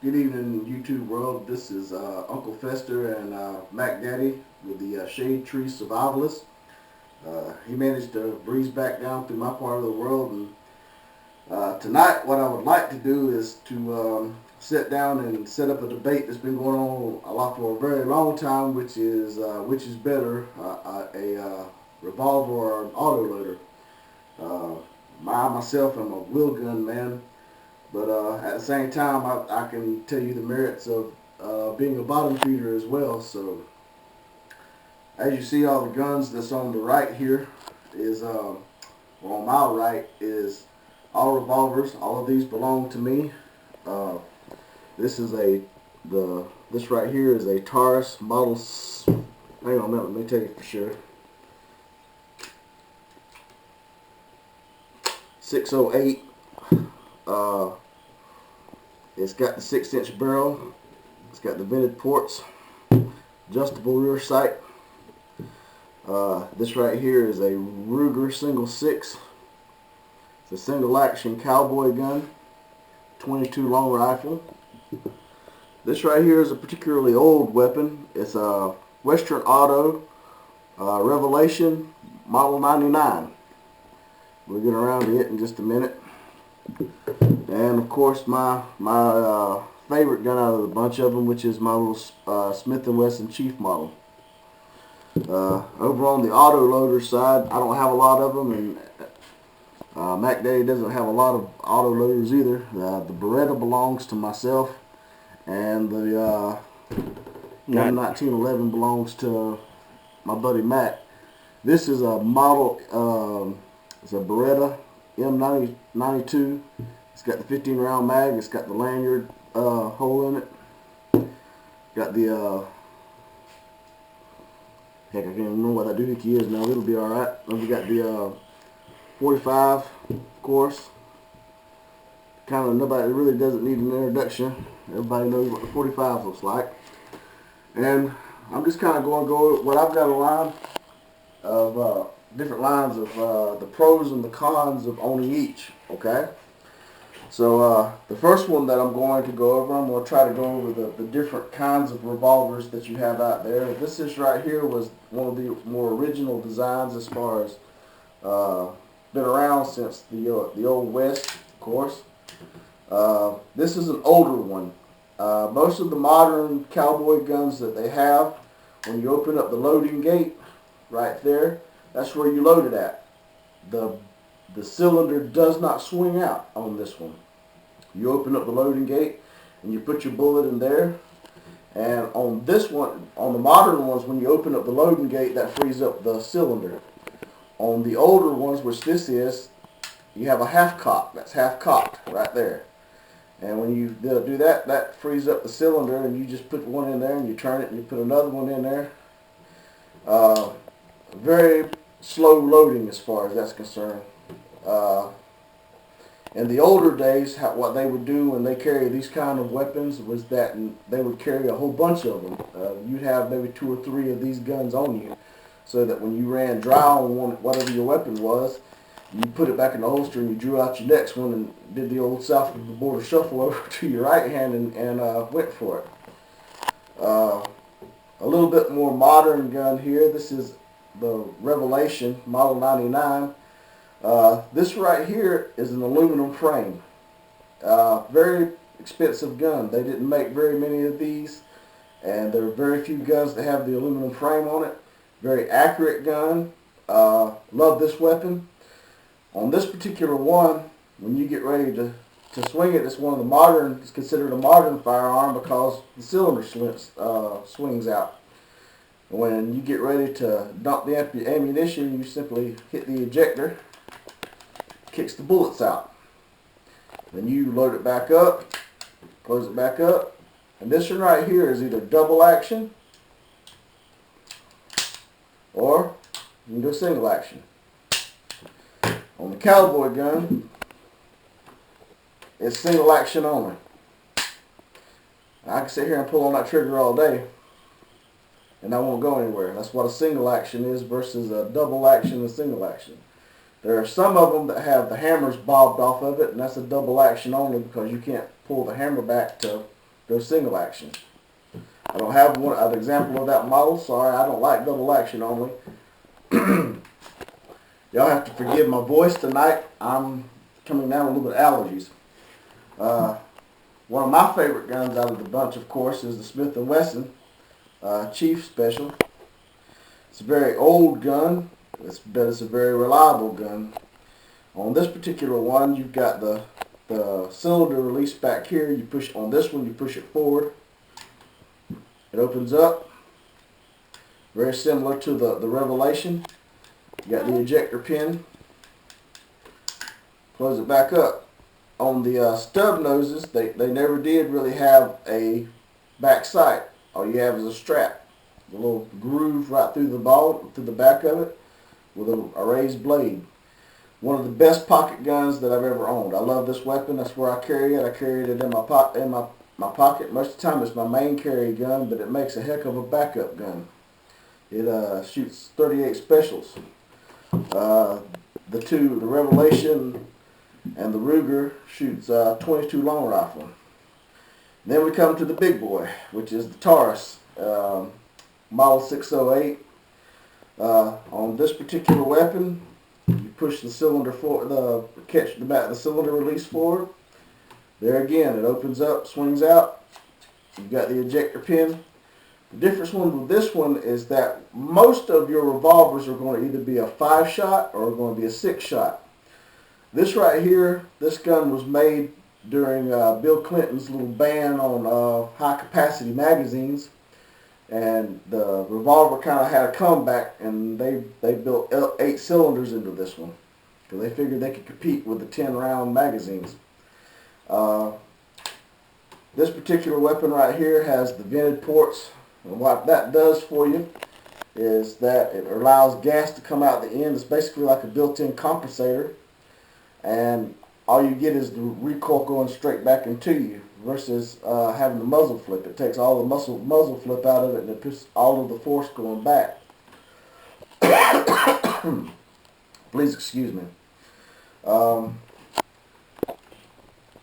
Good evening, YouTube world. This is Uncle Fester and Mac Daddy with the Shade Tree Survivalist. He managed to breeze back down through my part of the world, and tonight what I would like to do is to sit down and set up a debate that's been going on a lot for a very long time, which is better, a revolver or an autoloader. Uh, myself, I'm a wheel gun man. But at the same time, I can tell you the merits of being a bottom feeder as well. So as you see, all the guns that's on the right here is, or on my right, is all revolvers. All of these belong to me. Uh, this is this right here is a Taurus model. Hang on a minute, let me tell you for sure. 608. Uh, it's got the 6-inch barrel. It's got the vented ports, adjustable rear sight. This right here is a Ruger single 6. It's a single action cowboy gun, 22 long rifle. This right here is a particularly old weapon. It's a Western Auto Revelation Model 99. We'll get around to it in just a minute. And of course my favorite gun out of the bunch of them, which is my little Smith & Wesson Chief model. Over on the auto loader side, I don't have a lot of them, and Mac Daddy doesn't have a lot of auto loaders either. The Beretta belongs to myself, and the 1911 belongs to my buddy Mac. This is a model, it's a Beretta M92. It's got the 15 round mag. It's got the lanyard hole in it. Got the heck, I can't remember what that doohickey is now. It'll be all right. And we got the 45, of course. Kind of nobody really doesn't need an introduction. Everybody knows what the 45 looks like. And I'm just kind of going to go. What I've got a line of different lines of the pros and the cons of owning each. Okay. So the first one that I'm going to go over, I'm going to try to go over the different kinds of revolvers that you have out there. This is right here was one of the more original designs as far as been around since the Old West, of course. This is an older one. Most of the modern cowboy guns that they have, when you open up the loading gate right there, that's where you load it at. The cylinder does not swing out on this one. You open up the loading gate and you put your bullet in there. And on this one, on the modern ones, when you open up the loading gate, that frees up the cylinder. On the older ones, which this is, you have a half cock. That's half cocked right there. And when you do that, that frees up the cylinder, and you just put one in there and you turn it and you put another one in there. Very slow loading as far as that's concerned. In the older days, what they would do when they carry these kind of weapons was that they would carry a whole bunch of them. You'd have maybe 2 or 3 of these guns on you, so that when you ran dry on whatever your weapon was, you put it back in the holster and you drew out your next one and did the old south of the border shuffle over to your right hand and went for it. A little bit more modern gun here. This is the Revelation Model 99. This right here is an aluminum frame. Very expensive gun. They didn't make very many of these, and there are very few guns that have the aluminum frame on it. Very accurate gun. Love this weapon. On this particular one, when you get ready to swing it, it's considered a modern firearm because the cylinder swings out. When you get ready to dump the ammunition, you simply hit the ejector, kicks the bullets out. Then you load it back up, close it back up, and this one right here is either double action or you can do a single action. On the cowboy gun, it's single action only. I can sit here and pull on that trigger all day and I won't go anywhere. That's what a single action is versus a double action and single action. There are some of them that have the hammers bobbed off of it, and that's a double action only because you can't pull the hammer back to go single action. I don't have an example of that model. Sorry, I don't like double action only. Y'all have to forgive my voice tonight. I'm coming down with a little bit of allergies. One of my favorite guns out of the bunch, of course, is the Smith & Wesson Chief Special. It's a very old gun, but it's a very reliable gun. On this particular one, you've got the cylinder release back here. You push on this one, you push it forward. It opens up. Very similar to the Revelation. You got the ejector pin. Close it back up. On the stub noses, they never did really have a back sight. All you have is a strap. A little groove right through the back of it with a raised blade. One of the best pocket guns that I've ever owned. I love this weapon. That's where I carry it. I carry it in my pocket. Most of the time it's my main carry gun, but it makes a heck of a backup gun. It shoots 38 specials. The Revelation and the Ruger shoots 22 long rifle. Then we come to the big boy, which is the Taurus, Model 608. On this particular weapon, you push the cylinder forward, the cylinder release forward. There again, it opens up, swings out. You've got the ejector pin. The difference with this one is that most of your revolvers are going to either be a 5-shot or going to be a 6-shot. This right here, this gun was made during Bill Clinton's little ban on high-capacity magazines, and the Revolver kind of had a comeback, and they built 8 cylinders into this one because they figured they could compete with the 10-round magazines. This particular weapon right here has the vented ports, and what that does for you is that it allows gas to come out the end. It's basically like a built-in compensator, and all you get is the recoil going straight back into you versus having the muzzle flip. It takes all the muzzle flip out of it, and it puts all of the force going back. Please excuse me. All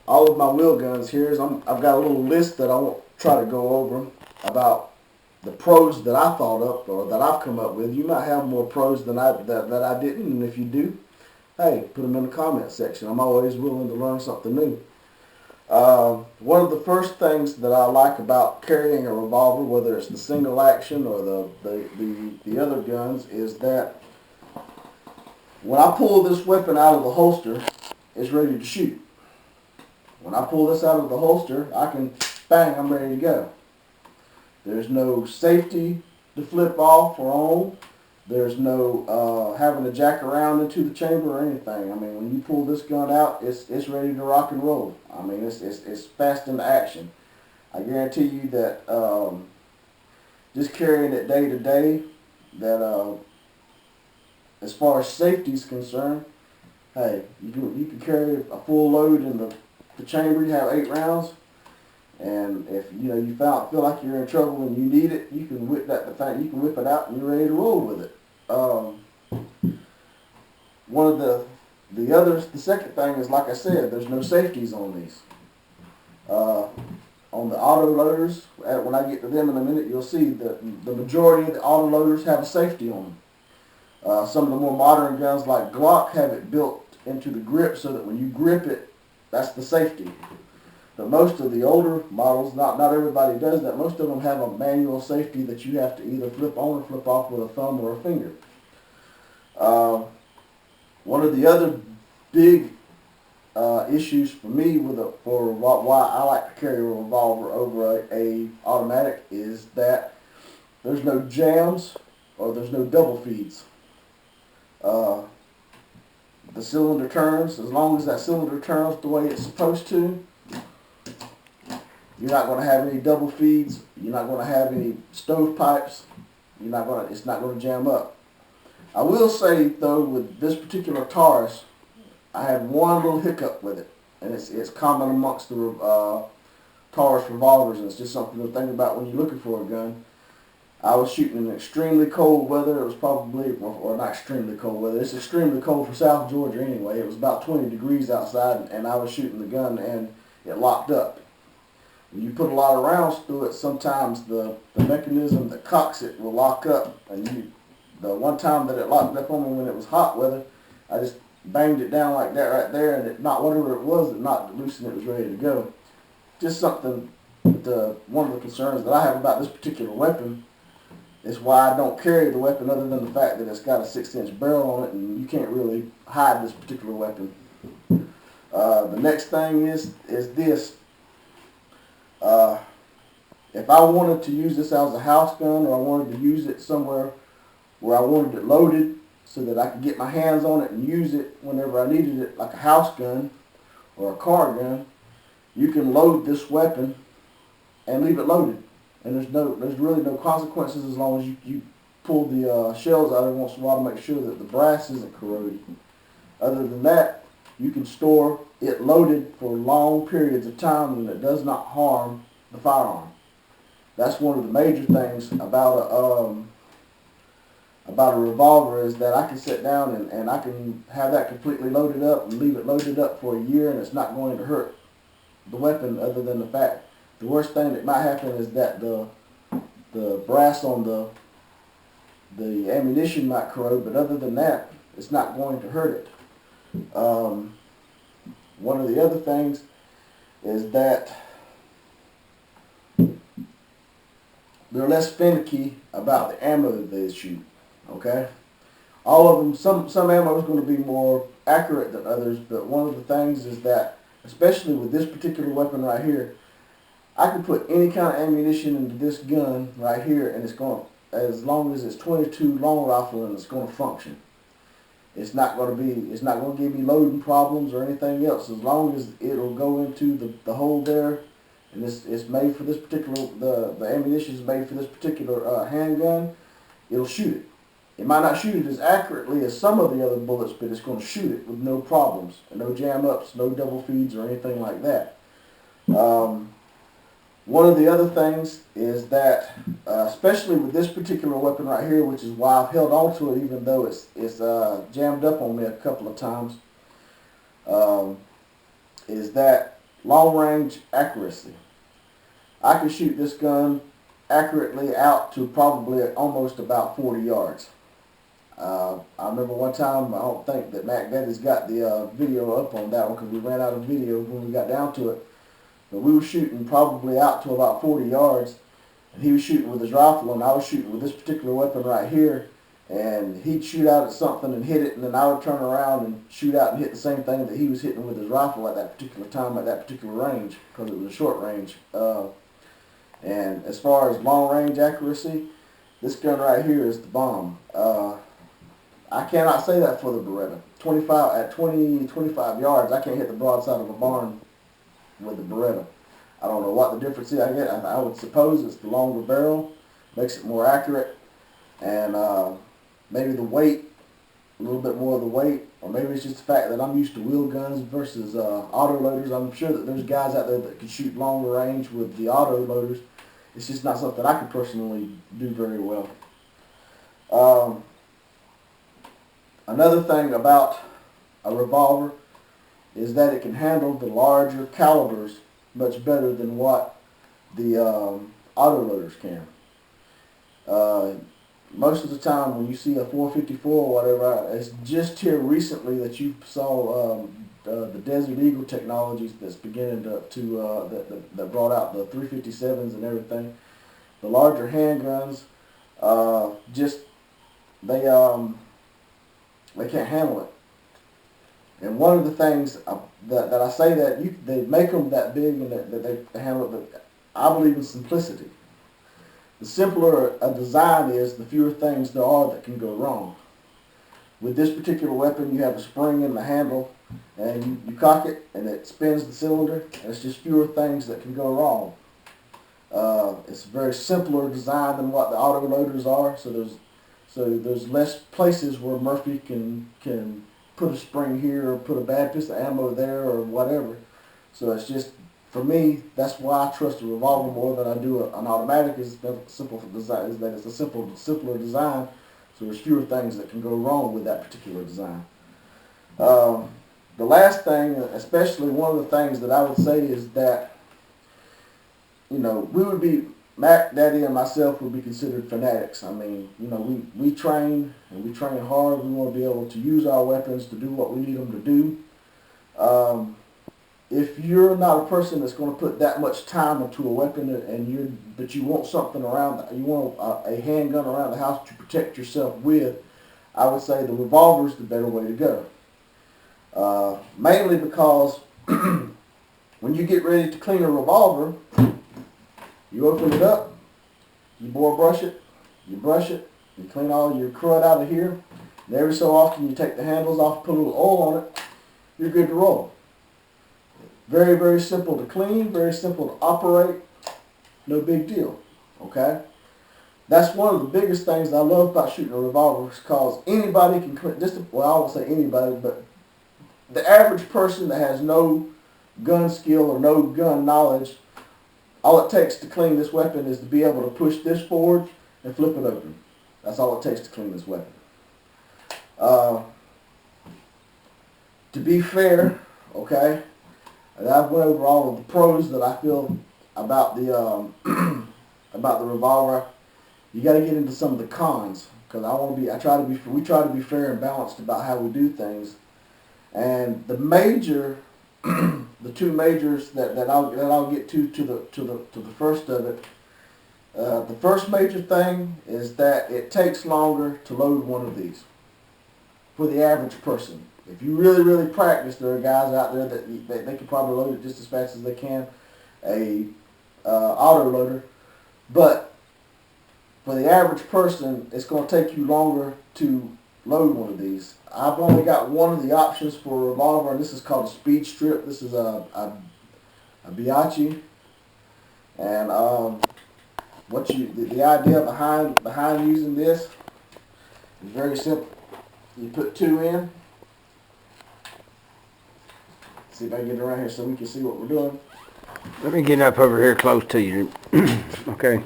of my wheel guns here I've got a little list that I won't try to go over about the pros that I thought up or that I've come up with. You might have more pros than I didn't, and if you do, hey, put them in the comment section. I'm always willing to learn something new. One of the first things that I like about carrying a revolver, whether it's the single action or the other guns, is that when I pull this weapon out of the holster, it's ready to shoot. When I pull this out of the holster, I can, bang, I'm ready to go. There's no safety to flip off or on. There's no having to jack around into the chamber or anything. I mean, when you pull this gun out, it's ready to rock and roll. I mean, it's fast into action. I guarantee you that just carrying it day to day, that as far as safety is concerned, hey, you can carry a full load in the chamber. You have 8 rounds. And if you feel like you're in trouble and you need it, you can whip it out and you're ready to roll with it. One of the second thing is, like I said, there's no safeties on these. On the auto loaders, when I get to them in a minute, you'll see that the majority of the auto loaders have a safety on them. Some of the more modern guns like Glock have it built into the grip so that when you grip it, that's the safety. But most of the older models, not everybody does that. Most of them have a manual safety that you have to either flip on or flip off with a thumb or a finger. One of the other big issues for me for why I like to carry a revolver over a automatic is that there's no jams or there's no double feeds. The cylinder turns. As long as that cylinder turns the way it's supposed to, you're not going to have any double feeds. You're not going to have any stovepipes. It's not going to jam up. I will say though, with this particular Taurus, I had one little hiccup with it, and it's common amongst the Taurus revolvers, and it's just something to think about when you're looking for a gun. I was shooting in extremely cold weather. It was probably, or not extremely cold weather. It's extremely cold for South Georgia anyway. It was about 20 degrees outside, and I was shooting the gun, and it locked up. When you put a lot of rounds through it, sometimes the mechanism that cocks it will lock up. And the one time that it locked up on me when it was hot weather, I just banged it down like that right there, and it knocked whatever it was, it knocked it loose and it was ready to go. Just something. One of the concerns that I have about this particular weapon is why I don't carry the weapon, other than the fact that it's got a 6-inch barrel on it, and you can't really hide this particular weapon. The next thing is this. If I wanted to use this as a house gun, or I wanted to use it somewhere where I wanted it loaded so that I could get my hands on it and use it whenever I needed it, like a house gun or a car gun, you can load this weapon and leave it loaded. And there's really no consequences as long as you pull the shells out every once in a while to make sure that the brass isn't corroded. Other than that, you can store it loaded for long periods of time and it does not harm the firearm. That's one of the major things about a revolver, is that I can sit down and I can have that completely loaded up and leave it loaded up for a year, and it's not going to hurt the weapon, other than the fact the worst thing that might happen is that the brass on the ammunition might corrode, but other than that, it's not going to hurt it. One of the other things is that they're less finicky about the ammo that they shoot. Okay, all of them. Some ammo is going to be more accurate than others, but one of the things is that, especially with this particular weapon right here, I can put any kind of ammunition into this gun right here, and it's going, as long as it's 22 long rifle, and it's going to function. It's not going to give me loading problems or anything else, as long as it'll go into the hole there, and it's made for this particular, the ammunition is made for this particular handgun. It'll shoot it. It might not shoot it as accurately as some of the other bullets, but it's going to shoot it with no problems, and no jam ups, no double feeds or anything like that. One of the other things is that, especially with this particular weapon right here, which is why I've held on to it even though it's jammed up on me a couple of times, is that long range accuracy. I can shoot this gun accurately out to probably almost about 40 yards. I remember one time, I don't think that Mac Daddy's got the video up on that one because we ran out of video when we got down to it. But we were shooting probably out to about 40 yards, and he was shooting with his rifle, and I was shooting with this particular weapon right here, and he'd shoot out at something and hit it, and then I would turn around and shoot out and hit the same thing that he was hitting with his rifle at that particular time, at that particular range, because it was a short range. And as far as long range accuracy, this gun right here is the bomb. I cannot say that for the Beretta. 25 yards, I can't hit the broadside of a barn with the Beretta. I don't know what the difference is. I would suppose it's the longer barrel, makes it more accurate, and maybe the weight, a little bit more of the weight, or maybe it's just the fact that I'm used to wheel guns versus auto loaders. I'm sure that there's guys out there that can shoot longer range with the auto loaders. It's just not something I can personally do very well. Another thing about a revolver is that it can handle the larger calibers much better than what the autoloaders can. Most of the time when you see a 454 or whatever, it's just here recently that you saw the Desert Eagle technologies that's beginning that brought out the 357s and everything. The larger handguns, they can't handle it. And one of the things that I say that they make them that big and that they handle it, but I believe in simplicity. The simpler a design is, the fewer things there are that can go wrong. With this particular weapon, you have a spring in the handle, and you cock it, and it spins the cylinder, and it's just fewer things that can go wrong. It's a very simpler design than what the auto loaders are, so there's less places where Murphy can put a spring here or put a bad piece of ammo there or whatever. So it's just, for me, that's why I trust a revolver more than I do an automatic. Is that simple design? Is that it's a simpler design, so there's fewer things that can go wrong with that particular design. The last thing, especially one of the things that I would say, is that we would be, Mac, Daddy, and myself would be considered fanatics. I mean, we train, and we train hard. We want to be able to use our weapons to do what we need them to do. If you're not a person that's going to put that much time into a weapon, but you want something you want a handgun around the house to protect yourself with, I would say the revolver is the better way to go. Mainly because when you get ready to clean a revolver, you open it up, you bore brush it, you brush it, you clean all your crud out of here, and every so often you take the handles off, put a little oil on it, you're good to roll. Very, very simple to clean, very simple to operate, no big deal, okay? That's one of the biggest things I love about shooting a revolver, because anybody can clean, well, I won't say anybody, but the average person that has no gun skill or no gun knowledge, all it takes to clean this weapon is to be able to push this forward and flip it open. That's all it takes to clean this weapon. To be fair, okay, and I've went over all of the pros that I feel about the about the revolver. You got to get into some of the cons, because we try to be fair and balanced about how we do things. And the two majors that I'll get to the first of it. The first major thing is that it takes longer to load one of these for the average person. If you really, really practice, there are guys out there that they can probably load it just as fast as they can a auto loader. But for the average person, it's going to take you longer to load one of these. I've only got one of the options for a revolver, and this is called a speed strip. This is a Biachi, and the idea behind using this is very simple. You put two in. See if I can get it around here so we can see what we're doing. Let me get up over here close to you. Okay.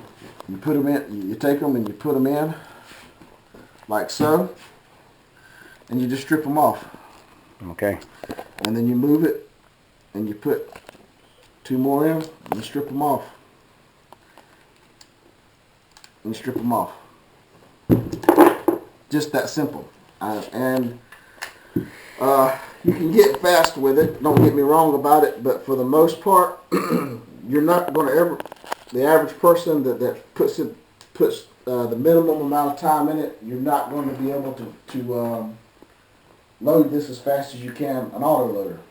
You put them in. You take them and you put them in like so, and you just strip them off. Okay. And then you move it, and you put two more in, and you strip them off. And you strip them off. Just that simple. You can get fast with it, don't get me wrong about it, but for the most part, you're not going to ever, the average person that puts the minimum amount of time in it, you're not going to be able to load this as fast as you can an auto loader,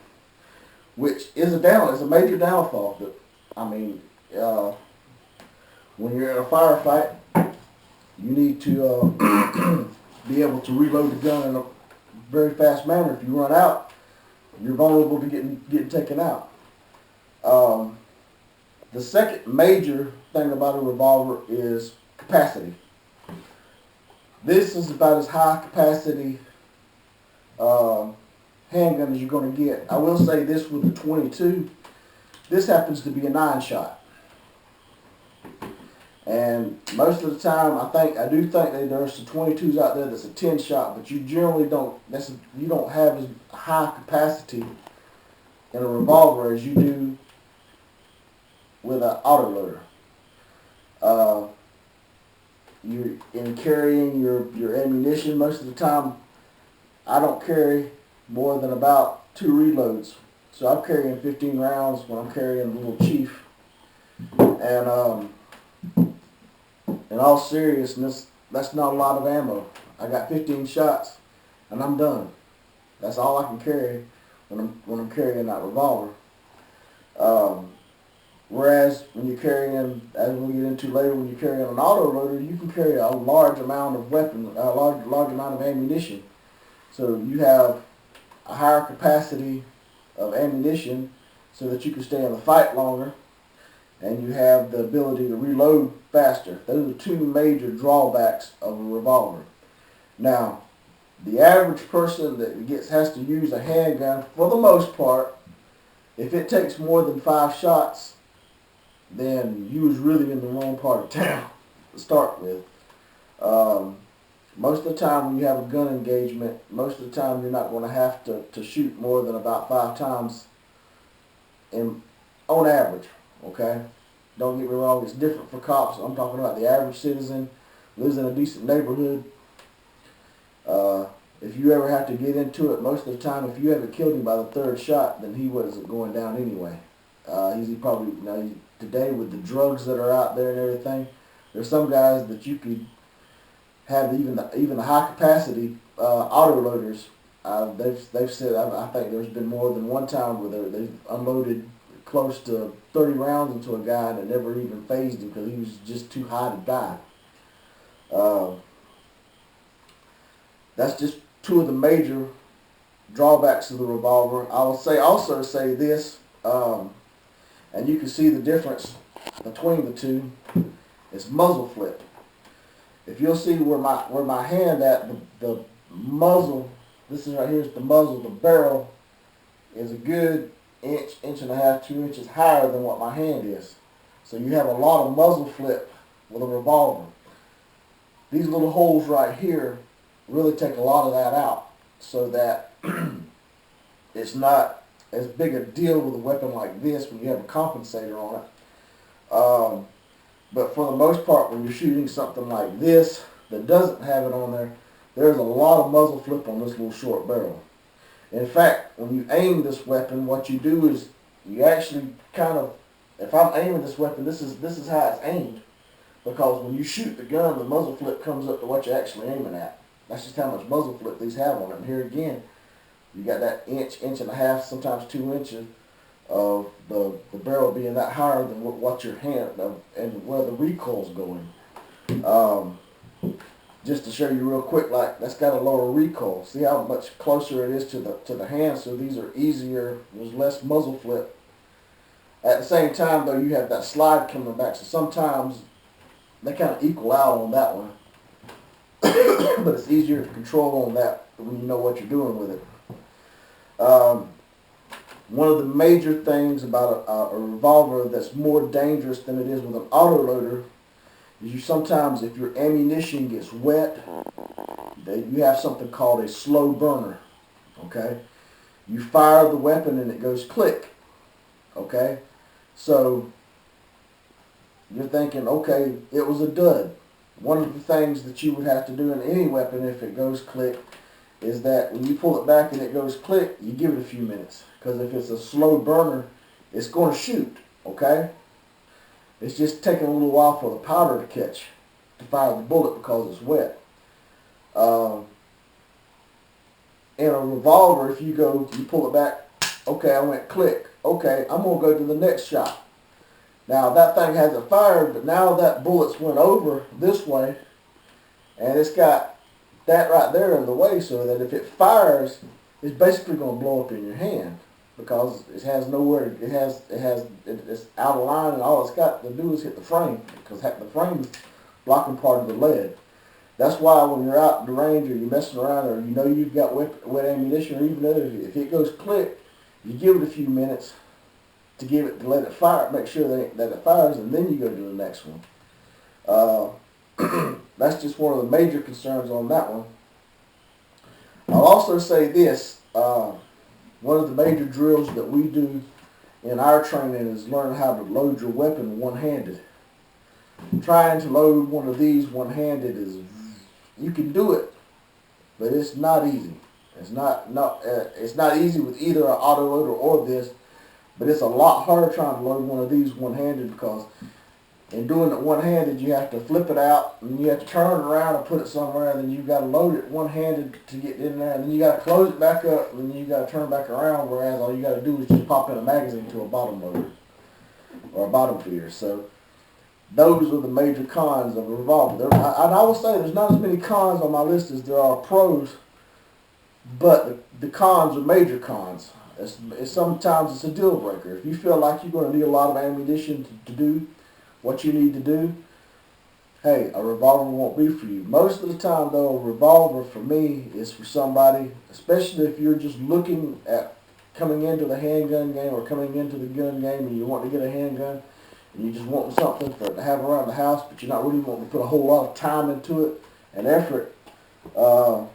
which is a major downfall. But I mean, when you're in a firefight, you need to be able to reload the gun in a very fast manner. If you run out, you're vulnerable to getting taken out. The second major thing about a revolver is capacity. This is about as high capacity handgun as you're going to get. I will say this with the 22, this happens to be a 9-shot. And most of the time, I do think that there's some 22s out there that's a 10-shot, but you generally don't have as high capacity in a revolver as you do with an autoloader. You're in carrying your ammunition most of the time. I don't carry more than about 2 reloads, so I'm carrying 15 rounds when I'm carrying a little Chief. And in all seriousness, that's not a lot of ammo. I got 15 shots, and I'm done. That's all I can carry when I'm carrying that revolver. Whereas when you're carrying, as we'll get into later, when you're carrying an autoloader, you can carry a large amount of large amount of ammunition. So you have a higher capacity of ammunition, so that you can stay in the fight longer, and you have the ability to reload faster. Those are 2 major drawbacks of a revolver. Now, the average person that has to use a handgun, for the most part, if it takes more than 5 shots, then you was really in the wrong part of town to start with. Most of the time when you have a gun engagement, most of the time you're not going to have to shoot more than about 5 times on average, okay? Don't get me wrong, it's different for cops. I'm talking about the average citizen, lives in a decent neighborhood. If you ever have to get into it, most of the time, if you haven't killed him by the third shot, then he wasn't going down anyway. He probably, today with the drugs that are out there and everything, there's some guys that you could have even the high capacity auto loaders. They've said, I think there's been more than one time where they've unloaded close to 30 rounds into a guy and it never even phased him because he was just too high to die. That's just two of the major drawbacks of the revolver. I will also say this, and you can see the difference between the two. It's muzzle flip. If you'll see where my hand at, the muzzle, this is right here is the muzzle, the barrel is a good inch and a half, 2 inches higher than what my hand is. So you have a lot of muzzle flip with a revolver. These little holes right here really take a lot of that out so that it's not as big a deal with a weapon like this when you have a compensator on it. But for the most part, when you're shooting something like this that doesn't have it on there, there's a lot of muzzle flip on this little short barrel. In fact, when you aim this weapon, what you do is you actually kind of, if I'm aiming this weapon, this is how it's aimed. Because when you shoot the gun, the muzzle flip comes up to what you're actually aiming at. That's just how much muzzle flip these have on it. And here again, you got that inch and a half, sometimes 2 inches of the barrel being that higher than what your hand and where the recoil's going. Just to show you real quick, like that's got a lower recoil. See how much closer it is to the hand. So these are easier. There's less muzzle flip. At the same time, though, you have that slide coming back. So sometimes they kind of equal out on that one. But it's easier to control on that when you know what you're doing with it. One of the major things about a revolver that's more dangerous than it is with an autoloader is you sometimes, if your ammunition gets wet, you have something called a slow burner. Okay? You fire the weapon and it goes click. Okay? So you're thinking, okay, it was a dud. One of the things that you would have to do in any weapon if it goes click is that when you pull it back and it goes click, you give it a few minutes. Because if it's a slow burner, it's going to shoot, okay? It's just taking a little while for the powder to catch, to fire the bullet because it's wet. In a revolver, if you pull it back, okay, I went click. Okay, I'm going to go to the next shot. Now, that thing hasn't fired, but now that bullet's went over this way, and it's got that right there in the way, so that if it fires, it's basically going to blow up in your hand because it has nowhere. It's out of line, and all it's got to do is hit the frame because the frame's blocking part of the lead. That's why when you're out in the range or you're messing around or you know you've got wet ammunition, or even if it goes click, you give it a few minutes to let it fire, make sure that it fires, and then you go to the next one. That's just one of the major concerns on that one. I'll also say this, one of the major drills that we do in our training is learn how to load your weapon one-handed. Trying to load one of these one-handed you can do it, but it's not easy. It's not easy with either an autoloader or this, but it's a lot harder trying to load one of these one-handed because in doing it one-handed, you have to flip it out, and you have to turn it around and put it somewhere, and then you've got to load it one-handed to get in there, and then you got to close it back up, and then you got to turn back around, whereas all you got to do is just pop in a magazine to a bottom loader or a bottom feeder. So those are the major cons of a revolver. And I will say there's not as many cons on my list as there are pros, but the cons are major cons. Sometimes it's a deal breaker. If you feel like you're going to need a lot of ammunition to do what you need to do, hey, a revolver won't be for you. Most of the time, though, a revolver for me is for somebody, especially if you're just looking at coming into the handgun game or coming into the gun game and you want to get a handgun and you just want something to have around the house, but you're not really wanting to put a whole lot of time into it and effort. The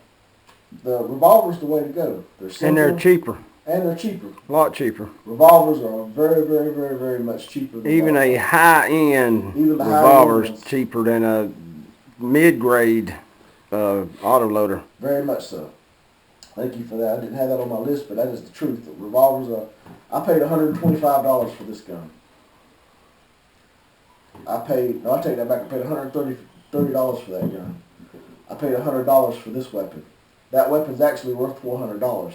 revolver's the way to go. They're simple, And they're cheaper. And they're cheaper. A lot cheaper. Revolvers are very, very, very, very much cheaper than Even a high-end revolver is cheaper than a mid-grade autoloader. Very much so. Thank you for that. I didn't have that on my list, but that is the truth. The revolvers are. I paid $125 for this gun. I take that back. I paid $130 for that gun. I paid $100 for this weapon. That weapon's actually worth $400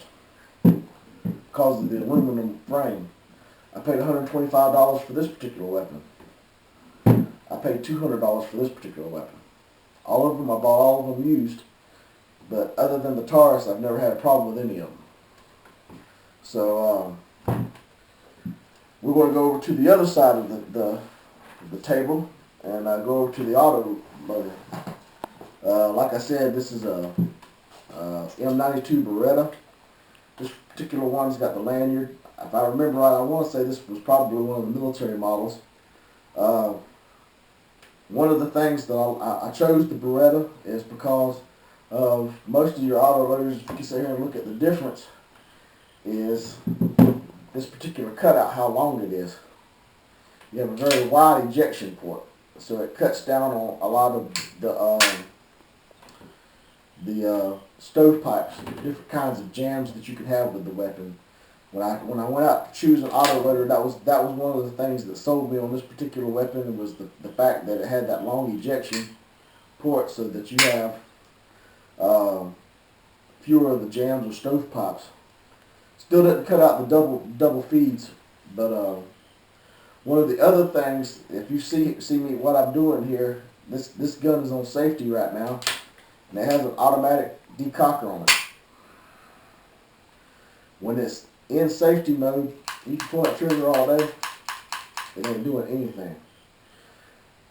because of the aluminum frame. I paid $125 for this particular weapon. I paid $200 for this particular weapon. All of them, I bought all of them used, but other than the Taurus, I've never had a problem with any of them. So we're going to go over to the other side of the table and go over to the auto loader. Like I said, this is a M92 Beretta. This particular one's got the lanyard. If I remember right, I want to say this was probably one of the military models. One of the things that I chose the Beretta is because of most of your auto loaders, if you can sit here and look at the difference, is this particular cutout, how long it is. You have a very wide ejection port, so it cuts down on a lot of the stovepipes, different kinds of jams that you can have with the weapon. When I went out to choose an autoloader, that was one of the things that sold me on this particular weapon. Was the fact that it had that long ejection port, so that you have fewer of the jams or stovepipes. Still didn't cut out the double feeds, but one of the other things, if you see me what I'm doing here, this gun is on safety right now, and it has an automatic decocker on it. When it's in safety mode, you can pull that trigger all day. It ain't doing anything.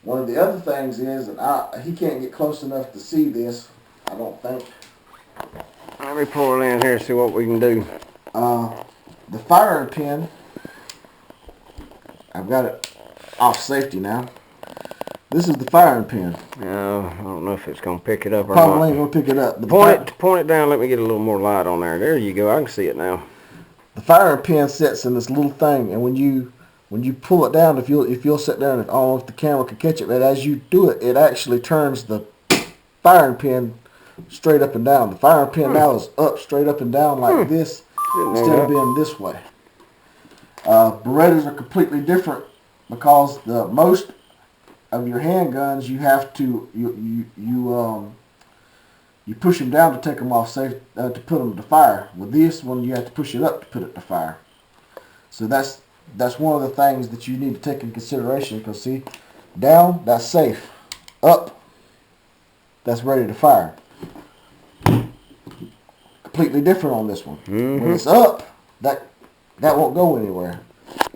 One of the other things is, and he can't get close enough to see this, I don't think. Let me pull it in here and see what we can do. The firing pin, I've got it off safety now. This is the firing pin. No, I don't know if it's going to pick it up or Probably not. ain't going to pick it up. Point it down. Let me get a little more light on there. There you go. I can see it now. The firing pin sits in this little thing, and when you pull it down, if you'll sit down, I don't know if the camera can catch it, but as you do it, it actually turns the firing pin straight up and down. The firing pin now is up, straight up and down like this, instead of being this way. Berettas are completely different because the most of your handguns you have to you push them down to take them off safe to put them to fire. With this one, you have to push it up to put it to fire. So that's one of the things that you need to take into consideration. Because see, down, that's safe. Up, that's ready to fire. Completely different on this one. When it's up, that won't go anywhere.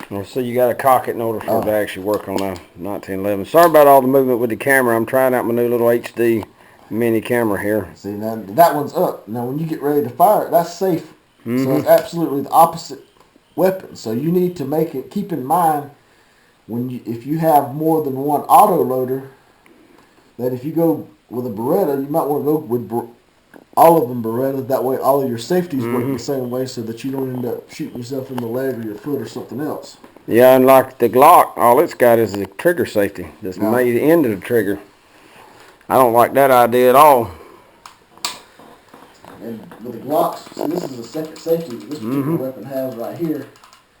Well, so you got to cock it in order for it to actually work on a 1911. Sorry about all the movement with the camera. I'm trying out my new little HD mini camera here. See, now that one's up. Now when you get ready to fire it, that's safe. So it's absolutely the opposite weapon. So you need to keep in mind if you have more than one auto loader, that if you go with a Beretta, you might want to go with all of them Berettas. That way all of your safeties work the same way, so that you don't end up shooting yourself in the leg or your foot or something else. Yeah, and like the Glock, all it's got is a trigger safety. That's made into the trigger. I don't like that idea at all. And with the Glocks, see, this is a second safety that this particular weapon has right here.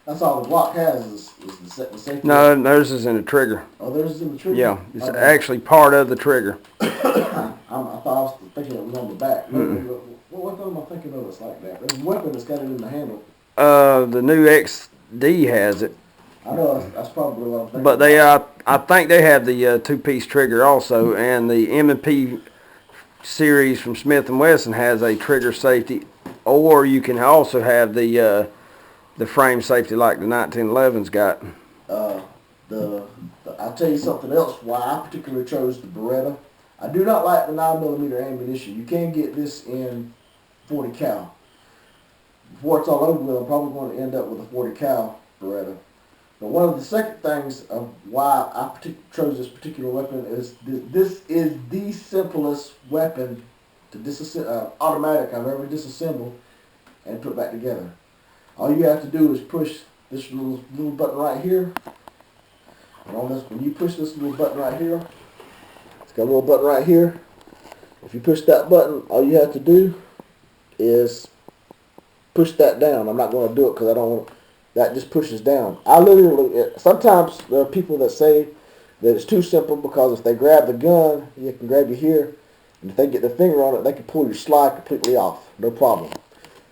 That's all the Glock has is the safety. No, theirs is in the trigger. Oh, theirs is in the trigger? Yeah, it's actually part of the trigger. I thought I was thinking it was on the back. What weapon am I thinking of that's like that? There's a weapon that's got it in the handle. The new XD has it. I know that's probably what I'm thinking. But I think they have the two-piece trigger also, and the M&P series from Smith & Wesson has a trigger safety, or you can also have the frame safety like the 1911's got. I'll tell you something else why I particularly chose the Beretta. I do not like the 9mm ammunition. You can get this in 40 cal. Before it's all over with, I'm probably going to end up with a 40 cal Beretta. But one of the second things of why I chose this particular weapon is this is the simplest weapon to automatic I've ever disassembled and put back together. All you have to do is push this little button right here. And on this, when you push this little button right here, it's got a little button right here. If you push that button, all you have to do is push that down. I'm not going to do it because I don't want that. Just pushes down. I literally, sometimes there are people that say that it's too simple because if they grab the gun, you can grab you here, and if they get their finger on it, they can pull your slide completely off. No problem.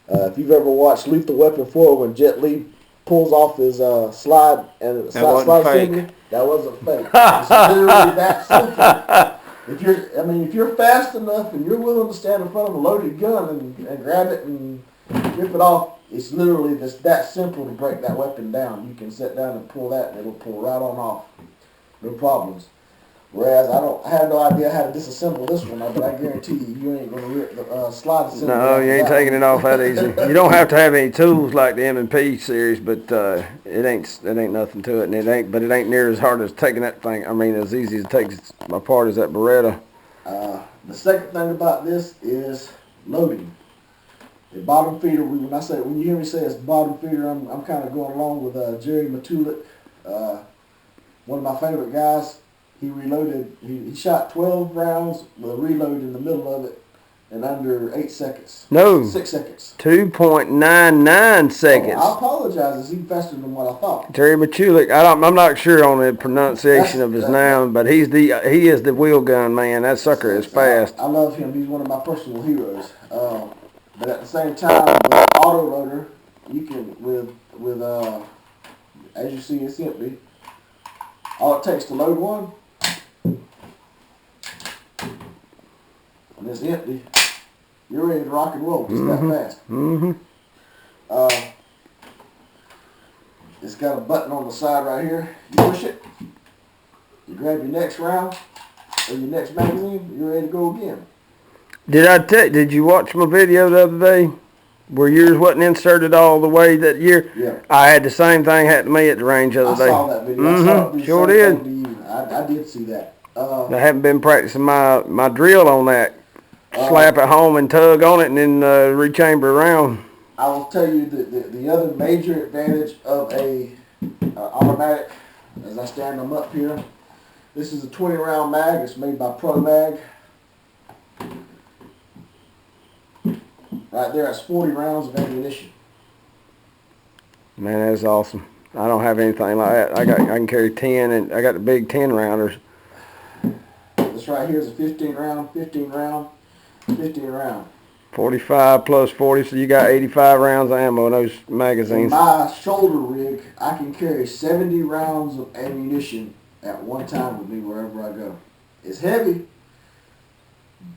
If you've ever watched Lethal Weapon 4 when Jet Li pulls off his slide and slide assembly, that wasn't fake. It's literally that simple. If you're fast enough and you're willing to stand in front of a loaded gun and grab it and rip it off, it's literally just that simple to break that weapon down. You can sit down and pull that and it'll pull right on off. No problems. Whereas I have no idea how to disassemble this one, but I guarantee you ain't going to rip the slide assembly. No, you ain't taking it off that easy. You don't have to have any tools like the M&P series, but it ain't nothing to it, and it ain't near as hard as taking that thing. I mean, as easy as it takes apart as that Beretta. The second thing about this is loading. The bottom feeder. When you hear me say it's bottom feeder, I'm kind of going along with Jerry Matulik, one of my favorite guys. He reloaded. He shot 12 rounds with a reload in the middle of it in under 8 seconds. No. 6 seconds. 2.99 seconds. I apologize. It's even faster than what I thought. Terry Machulik. I'm not sure on the pronunciation of his name, but he is the wheel gun man. That sucker is fast. I love him. He's one of my personal heroes. But at the same time, with auto loader, you can with as you see, it's empty. All it takes to load one. And it's empty, you're ready to rock and roll. It's that fast. Mm-hmm. It's got a button on the side right here. You push it, you grab your next round or your next magazine, you're ready to go again. Did you watch my video the other day where yours wasn't inserted all the way that year? Yeah. I had the same thing happen to me at the range the other day. I saw that video. Mm-hmm. I saw it Sure did. to you. I did see that. I haven't been practicing my drill on that. Slap it home and tug on it and then rechamber around. I will tell you the other major advantage of a automatic, as I stand them up here, this is a 20 round mag. It's made by Pro Mag. Right there, it's 40 rounds of ammunition. Man, that's awesome. I don't have anything like that. I can carry 10, and I got the big 10 rounders. This right here is a 15 round, 15 round, 15 round. 45 plus 40, so you got 85 rounds of ammo in those magazines. In my shoulder rig, I can carry 70 rounds of ammunition at one time with me wherever I go. It's heavy,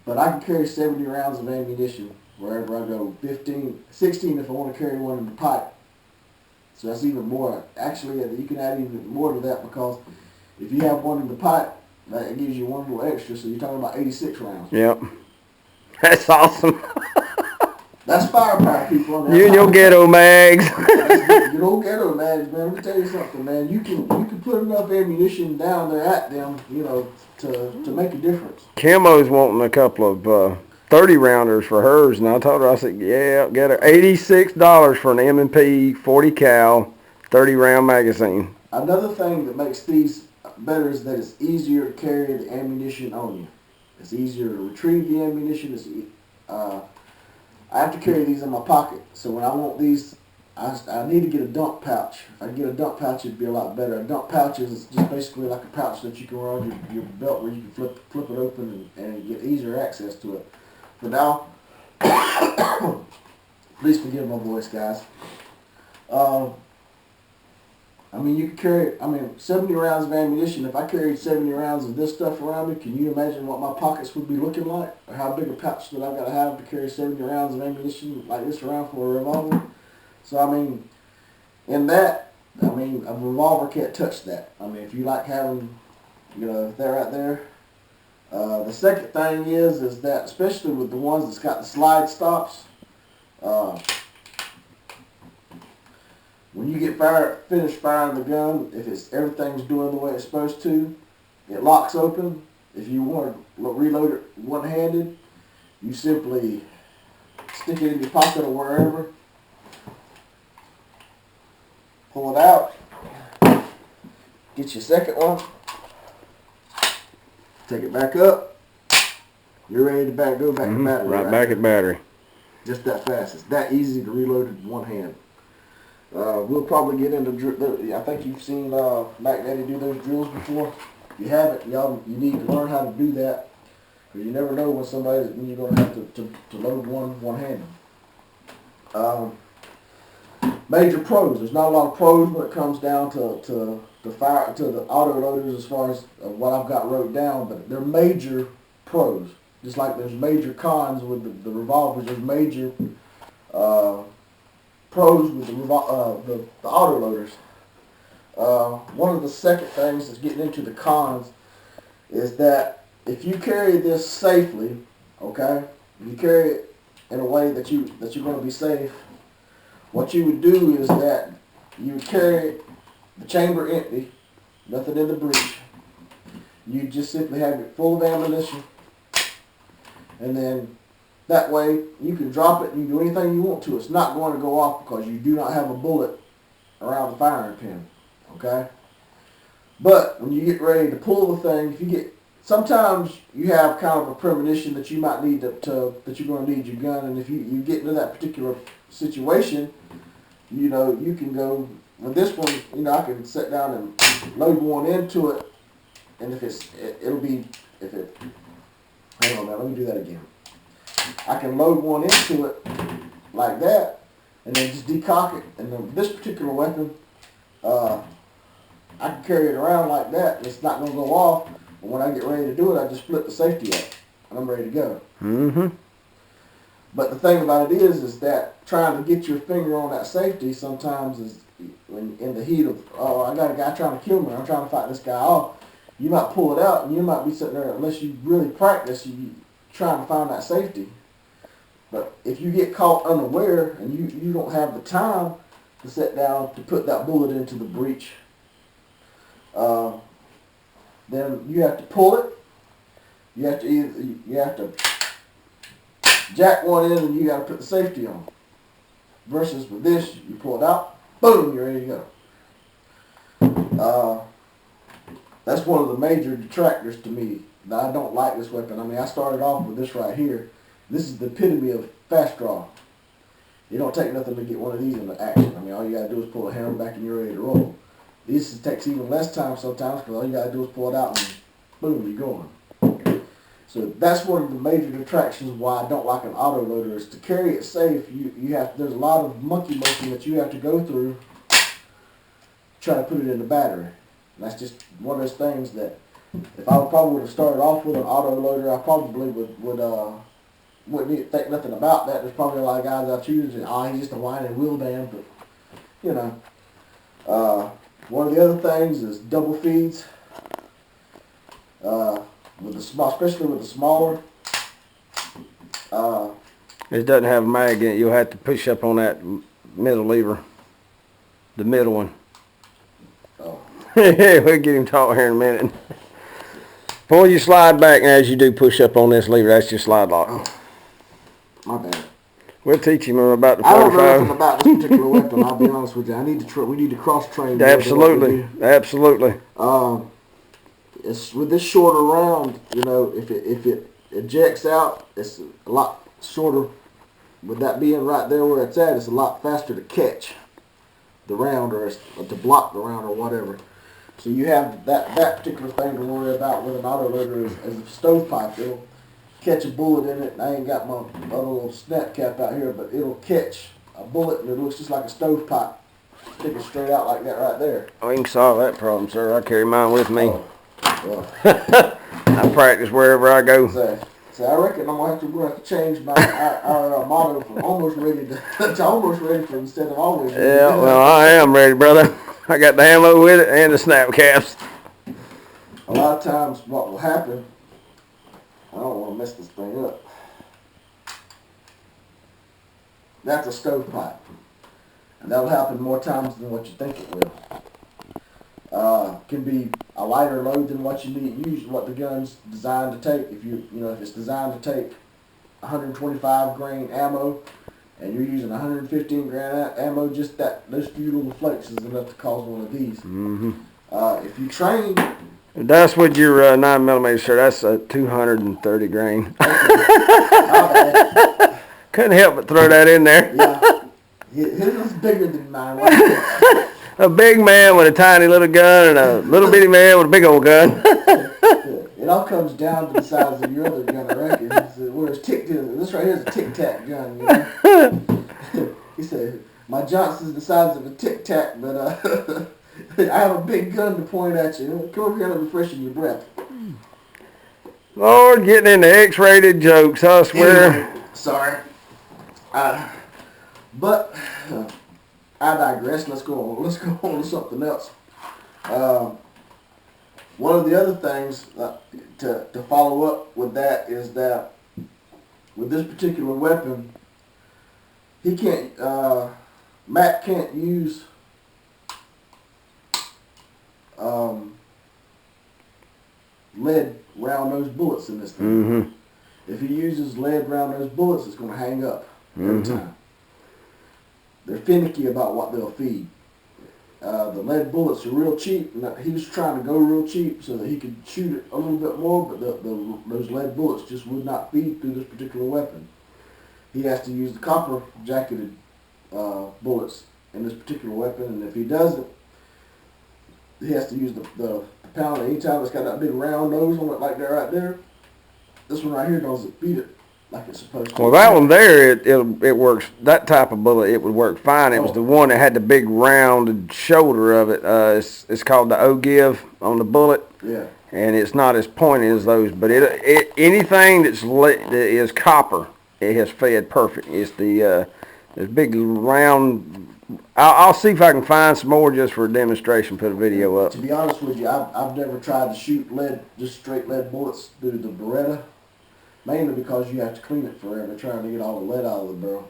but I can carry 70 rounds of ammunition wherever I go. 16 if I want to carry one in the pipe. So that's even more. Actually, you can add even more to that because if you have one in the pipe, that gives you one little extra. So you're talking about 86 rounds. Yep. That's awesome. That's firepower, people. You and your ghetto mags. You don't ghetto mags, man. Let me tell you something, man. You can put enough ammunition down there at them, to make a difference. Kimmo's wanting a couple of 30 rounders for hers, and I told her, I said, yeah, get her $86 for an M&P 40 cal 30 round magazine. Another thing that makes these better is that it's easier to carry the ammunition on you. It's easier to retrieve the ammunition. I have to carry these in my pocket, so when I want these, I need to get a dump pouch. If I get a dump pouch, it'd be a lot better. A dump pouch is just basically like a pouch that you can wear on your belt where you can flip it open and get easier access to it. For now, please forgive my voice, guys. You can carry, 70 rounds of ammunition. If I carried 70 rounds of this stuff around me, can you imagine what my pockets would be looking like? Or how big a pouch that I've got to have to carry 70 rounds of ammunition like this around for a revolver? So, in that, a revolver can't touch that. If you like having, that right there. The second thing is that, especially with the ones that's got the slide stops, when you get finished firing the gun, if everything's doing the way it's supposed to, it locks open. If you want to reload it one-handed, you simply stick it in your pocket or wherever, Pull it out. Get your second one. Take it back up. You're ready to go back to battery. Right back at battery. Just that fast. It's that easy to reload it in one hand. We'll probably get into. I think you've seen Mac Daddy do those drills before. If you haven't, y'all, you need to learn how to do that. Because you never know when you're going to have to load one-handed. Major pros. There's not a lot of pros when it comes down to the auto loaders as far as what I've got wrote down, but they're major pros. Just like there's major cons with the revolvers, there's major pros with the auto loaders. One of the second things that's getting into the cons is that if you carry this safely, okay, if you carry it in a way that you're going to be safe, what you would do is that you would carry the chamber empty, nothing in the breech. You just simply have it full of ammunition, and then that way you can drop it and you do anything you want to. It's not going to go off because you do not have a bullet around the firing pin, okay? But when you get ready to pull the thing, sometimes you have kind of a premonition that you might need that you're going to need your gun, and if you get into that particular situation, you can go with this one. I can sit down and load one into it, and hang on now, let me do that again. I can load one into it like that, and then just decock it. And then this particular weapon, I can carry it around like that, and it's not going to go off. But when I get ready to do it, I just flip the safety up, and I'm ready to go. Mm-hmm. But the thing about it is that trying to get your finger on that safety sometimes is when in the heat of, I got a guy trying to kill me, I'm trying to fight this guy off. You might pull it out, and you might be sitting there, unless you really practice, you trying to find that safety. But if you get caught unaware and you don't have the time to sit down to put that bullet into the breech, then you have to pull it. You have to jack one in, and you got to put the safety on. Versus with this, you pull it out, boom, you're ready to go. That's one of the major detractors to me. That I don't like this weapon. I mean, I started off with this right here. This is the epitome of fast draw. You don't take nothing to get one of these into action. I mean, all you got to do is pull a hammer back and you're ready to roll. This takes even less time sometimes because all you got to do is pull it out and boom, you're going. So that's one of the major detractions why I don't like an auto loader is to carry it safe. There's a lot of monkey motion that you have to go through to try to put it in the battery. And that's just one of those things that if I probably would have started off with an auto loader, I probably wouldn't think nothing about that. There's probably a lot of guys out choose and he's just a whining wheel band, but one of the other things is double feeds. Especially with the smaller. It doesn't have a mag in it. You'll have to push up on that middle lever, the middle one. Oh. We'll get him talking here in a minute. Pull your slide back, and as you do push up on this lever, that's your slide lock. Oh. My bad. We'll teach him about the 45. I don't know nothing about this particular weapon. I'll be honest with you. We need to cross train. Absolutely. It's with this shorter round. If it ejects out, it's a lot shorter. With that being right there where it's at, it's a lot faster to catch the round or to block the round or whatever. So you have that particular thing to worry about with an auto loader as a stovepipe. It'll catch a bullet in it. And I ain't got my other little snap cap out here, but it'll catch a bullet and it looks just like a stovepipe sticking straight out like that right there. We can solve that problem, sir. I carry mine with me. Oh, well. I practice wherever I go. So I reckon we're going to have to change our motto from almost ready to almost ready for instead of always ready. Yeah, well, I am ready, brother. I got the ammo with it and the snap caps. A lot of times what will happen, I don't want to mess this thing up. That's a stovepipe. And that'll happen more times than what you think it will. Can be a lighter load than what you need. Usually what the gun's designed to take. If it's designed to take 125 grain ammo, and you're using 115 grain ammo, just those few little flakes is enough to cause one of these. Mm-hmm. If you train, that's with your 9mm, sir. That's a 230 grain. Okay. Couldn't help but throw that in there. Yeah, his is bigger than mine. A big man with a tiny little gun and a little bitty man with a big old gun. It all comes down to the size of your other gun, I reckon. This right here is a tic-tac gun, you know. He said, my Johnson's the size of a tic-tac, but I have a big gun to point at you. Come over here and let me freshen your breath. Lord, getting into X-rated jokes, I swear. Anyway, sorry. But I digress. Let's go on to something else. One of the other things to follow up with that is that with this particular weapon, Matt can't use lead round nose bullets in this thing. Mm-hmm. If he uses lead round nose bullets, it's going to hang up every time. They're finicky about what they'll feed. The lead bullets are real cheap. He was trying to go real cheap so that he could shoot it a little bit more, but those lead bullets just would not feed through this particular weapon. He has to use the copper jacketed bullets in this particular weapon, and if he doesn't, he has to use the pound. Anytime it's got that big round nose on it like that right there, this one right here doesn't feed it like it's supposed to. Well, that one there, it works. That type of bullet, it would work fine. It was the one that had the big rounded shoulder of it. It's called the O-give on the bullet. Yeah. And it's not as pointy as those, but anything that is copper, it has fed perfect. It's the this big round. I'll see if I can find some more just for a demonstration. Put a video up. To be honest with you, I've never tried to shoot just straight lead bullets through the Beretta. Mainly because you have to clean it forever trying to get all the lead out of the barrel.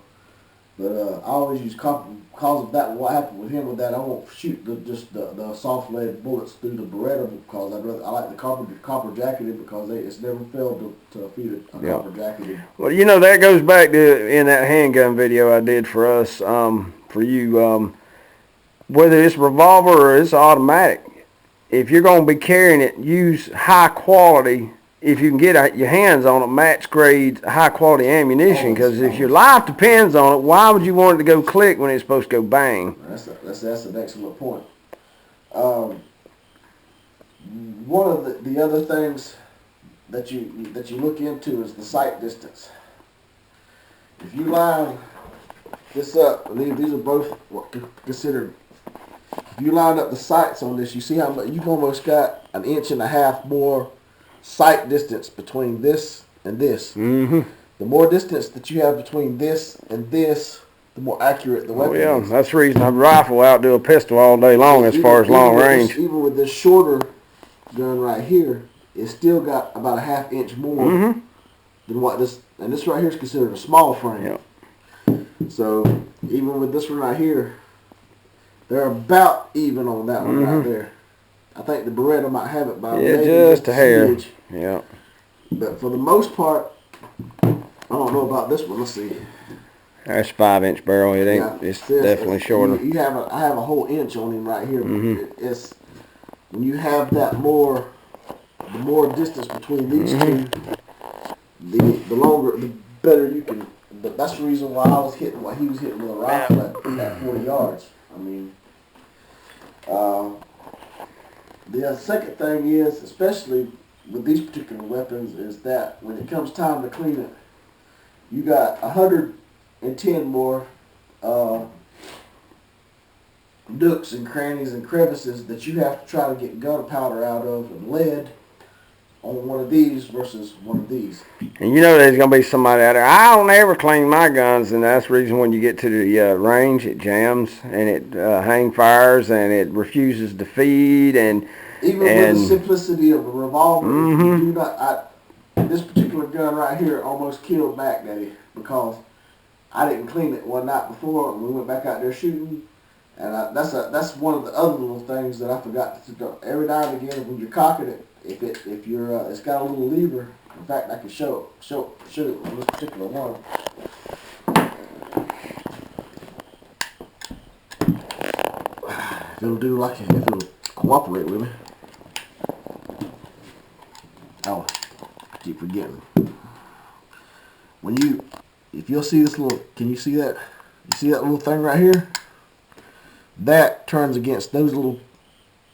But I always use copper because of that. What happened with him with that, I won't shoot the soft lead bullets through the Beretta because I like the copper jacketed because it's never failed to feed a copper jacketed. Well, you know, that goes back to in that handgun video I did for us, for you, whether it's revolver or it's automatic. If you're going to be carrying it, use high quality. If you can get your hands on it, match grade, high quality ammunition. Because if your life depends on it, why would you want it to go click when it's supposed to go bang? That's an excellent point. One of the other things that you look into is the sight distance. If you line this up, these are both what considered. If you line up the sights on this, you see how much you've almost got 1.5 inches more sight distance between this and this. Mm-hmm. The more distance that you have between this and this, the more accurate the weapon is. That's the reason I rifle outdo a pistol all day long as far as long range. Even with this shorter gun right here, it's still got about 1/2 inch more than what this, and this right here is considered a small frame. Yep. So even with this one right here, they're about even on that one right there. I think the Beretta might have it by maybe just a hair. smidge. Yeah. But for the most part, I don't know about this one. Let's see. That's 5-inch barrel. It ain't. Yeah, it's definitely shorter. I have a whole inch on him right here. It's when you have the more distance between these two, the longer, the better you can. That's the reason why I was hitting what he was hitting with a rifle at 40 yards. I mean, the second thing is, especially with these particular weapons, is that when it comes time to clean it, you got 110 more nooks and crannies and crevices that you have to try to get gunpowder out of and lead on one of these versus one of these. And you know there's going to be somebody out there, I don't ever clean my guns, and that's the reason when you get to the range, it jams, and it hang fires, and it refuses to feed, and even with the simplicity of a revolver, you do not, this particular gun right here almost killed Mac Daddy because I didn't clean it one night before, and we went back out there shooting, and that's one of the other little things that I forgot to do. Every now and again, when you're cocking it, if you're it's got a little lever. In fact, I can show it on this particular one. If it'll cooperate with me. Oh, I keep forgetting. If you'll see this little, can you see that? You see that little thing right here? That turns against those little,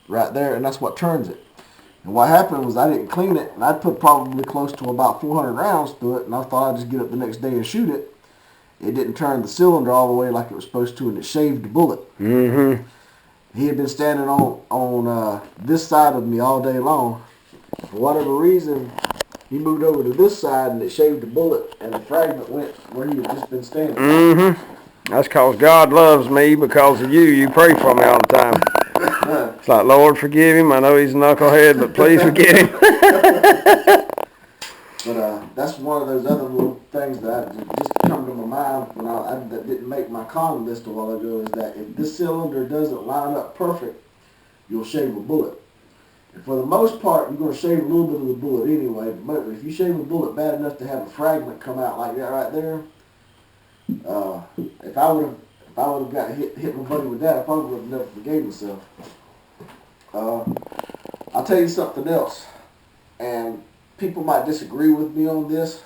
right there, and that's what turns it. And what happened was I didn't clean it, and I put probably close to about 400 rounds through it, and I thought I'd just get up the next day and shoot it. It didn't turn the cylinder all the way like it was supposed to, and it shaved the bullet. Mm-hmm. He had been standing on this side of me all day long. For whatever reason, he moved over to this side, and it shaved the bullet, and the fragment went where he had just been standing. Mm-hmm. That's because God loves me because of you. You pray for me all the time. It's like, Lord, forgive him. I know he's a knucklehead, but please forgive him. But that's one of those other little things that just come to my mind when that didn't make my con list a while ago, is that if this cylinder doesn't line up perfect, you'll shave a bullet. And for the most part, you're going to shave a little bit of the bullet anyway. But if you shave a bullet bad enough to have a fragment come out like that right there, if I would have got hit my buddy with that, I probably would have never forgave myself. I'll tell you something else, and people might disagree with me on this.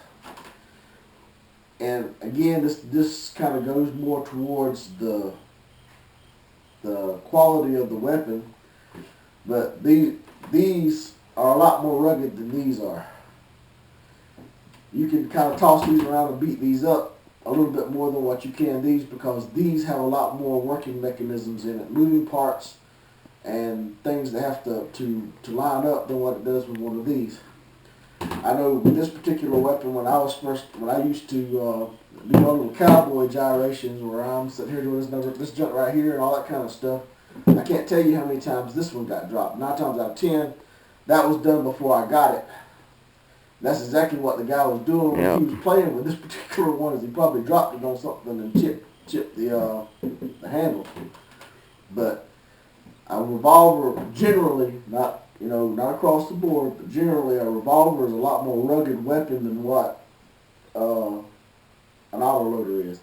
And again, this kind of goes more towards the quality of the weapon, but these are a lot more rugged than these are. You can kind of toss these around and beat these up a little bit more than what you can these, because these have a lot more working mechanisms in it, moving parts and things that have to line up than what it does with one of these. I know with this particular weapon, when I used to do my little cowboy gyrations where I'm sitting here doing this junk right here and all that kind of stuff, I can't tell you how many times this one got dropped. 9 times out of 10, that was done before I got it. That's exactly what the guy was doing when he was playing with this particular one. Is he probably dropped it on something and chipped the handle. But a revolver generally, not across the board, but generally a revolver is a lot more rugged weapon than what an autoloader is.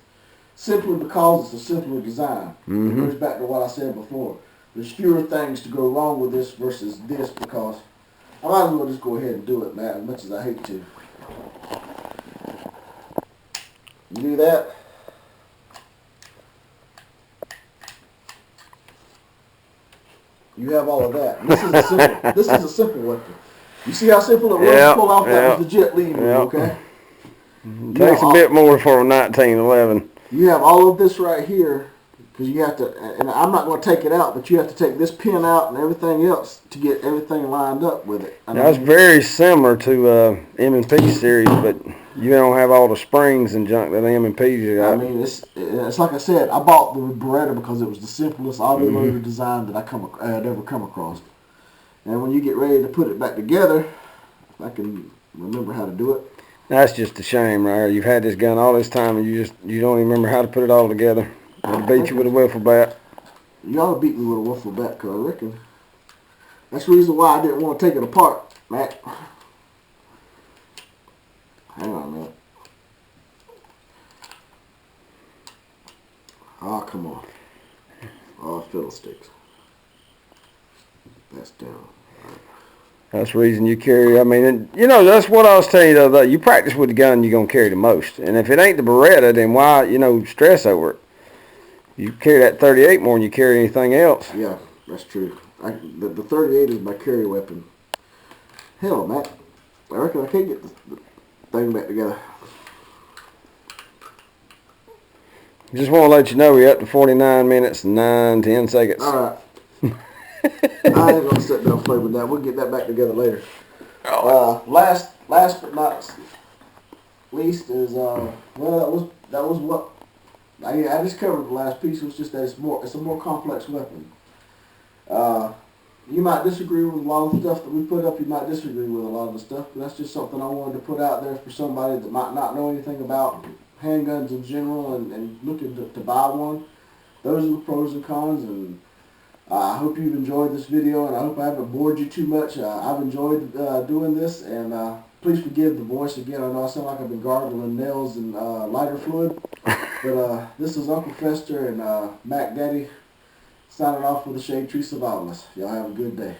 Simply because it's a simpler design. Mm-hmm. It goes back to what I said before. There's fewer things to go wrong with this versus this, because I might as well just go ahead and do it, Matt, as much as I hate to. You do that. You have all of that. And this is a simple weapon. You see how simple it was to pull off? That was legit leading, okay? It takes a bit more for a 1911. You have all of this right here, because you have to, and I'm not going to take it out, but you have to take this pin out and everything else to get everything lined up with it. Now, it's very similar to M&P series, but you don't have all the springs and junk that M&P's got. I mean, it's like I said, I bought the Beretta because it was the simplest autoloader design that I had ever come across. And when you get ready to put it back together, if I can remember how to do it. That's just a shame, right? You've had this gun all this time and you don't even remember how to put it all together. I'd beat you with a wiffle bat. You ought to beat me with a wiffle bat, because I reckon that's the reason why I didn't want to take it apart, Matt. Hang on a minute. Oh, come on. Oh, fiddlesticks. That's down. That's the reason you carry, that's what I was telling you the other day. You practice with the gun you're going to carry the most. And if it ain't the Beretta, then why, stress over it? You carry that 38 more than you carry anything else. Yeah, that's true. The 38 is my carry weapon. Hell, Matt, I reckon I can't get the thing back together. Just want to let you know we're up to 49 minutes and 10 seconds. All right. I ain't going to sit down and play with that. We'll get that back together later. Last but not least is, that was what I just covered. The last piece was just that it's a more complex weapon. You might disagree with a lot of the stuff that we put up. You might disagree with a lot of the stuff, but that's just something I wanted to put out there for somebody that might not know anything about handguns in general and looking to buy one. Those are the pros and cons, and I hope you've enjoyed this video, and I hope I haven't bored you too much. I've enjoyed doing this, and please forgive the voice again. I know I sound like I've been gargling nails and lighter fluid, but this is Uncle Fester and Mac Daddy Signing off for the Shade Tree Survivalist. Y'all have a good day.